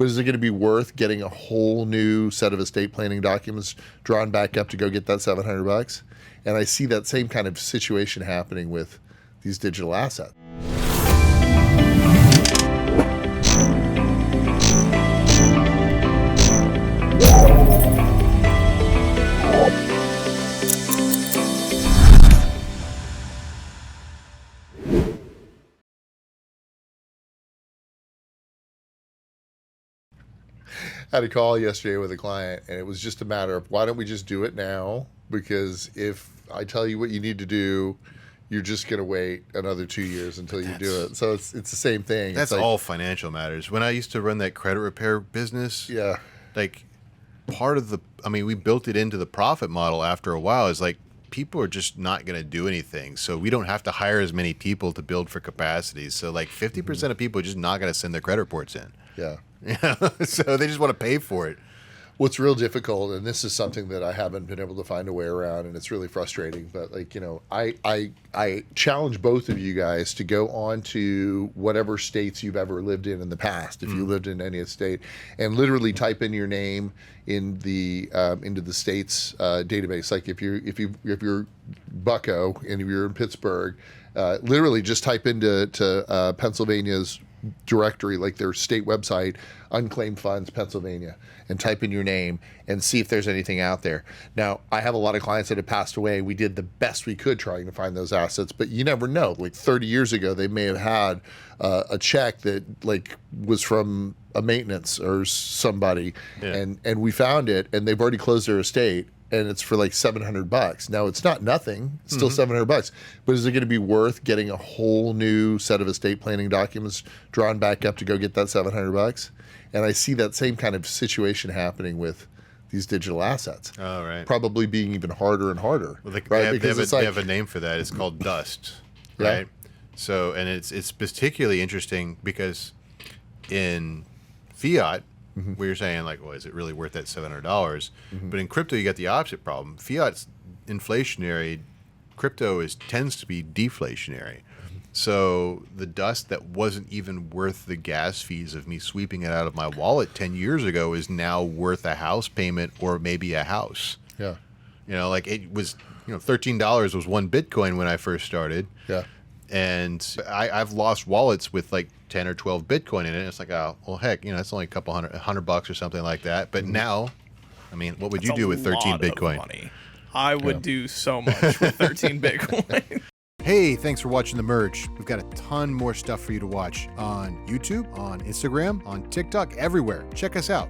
But is it going to be worth getting a whole new set of estate planning documents drawn back up to go get that $700? And I see that same kind of situation happening with these digital assets. I had a call yesterday with a client, and it was just a matter of, why don't we just do it now? Because if I tell you what you need to do, you're just going to wait another 2 years until you do it. So it's the same thing. That's all financial matters. When I used to run that credit repair business, yeah, like part of we built it into the profit model after a while. Is like, people are just not going to do anything. So we don't have to hire as many people to build for capacity. So like 50% of people are just not going to send their credit reports in. Yeah. So they just want to pay for it. What's real difficult, and this is something that I haven't been able to find a way around, and it's really frustrating, but I challenge both of you guys to go on to whatever states you've ever lived in the past, if you lived in any state, and literally type in your name in the into the state's database. Like if you're Bucko and if you're in Pittsburgh, literally just type into Pennsylvania's directory, like their state website, unclaimed funds Pennsylvania, and type in your name and see if there's anything out there. Now, I have a lot of clients that have passed away. We did the best we could trying to find those assets, but you never know. Like 30 years ago, they may have had a check that like was from a maintenance or somebody, and we found it, and they've already closed their estate, and it's for like $700. Now, it's not nothing. It's still $700. But is it going to be worth getting a whole new set of estate planning documents drawn back up to go get that $700? And I see that same kind of situation happening with these digital assets. Oh, right. Probably being even harder and harder. Well, right? They have a name for that. It's called dust, right? Yeah. So, and it's particularly interesting because in fiat, where you're saying like, well, is it really worth that $700? But in crypto, you got the opposite problem. Fiat's inflationary. Crypto tends to be deflationary. So the dust that wasn't even worth the gas fees of me sweeping it out of my wallet 10 years ago is now worth a house payment or maybe a house. Yeah. Like it was, $13 was one Bitcoin when I first started. Yeah. And I've lost wallets with like 10 or 12 Bitcoin in it. It's like, oh, well, heck, it's only a couple $100 or something like that. But now, what would you do with 13 Bitcoin? Money. I would do so much with 13 Bitcoin. Hey, thanks for watching The Merge. We've got a ton more stuff for you to watch on YouTube, on Instagram, on TikTok, everywhere. Check us out.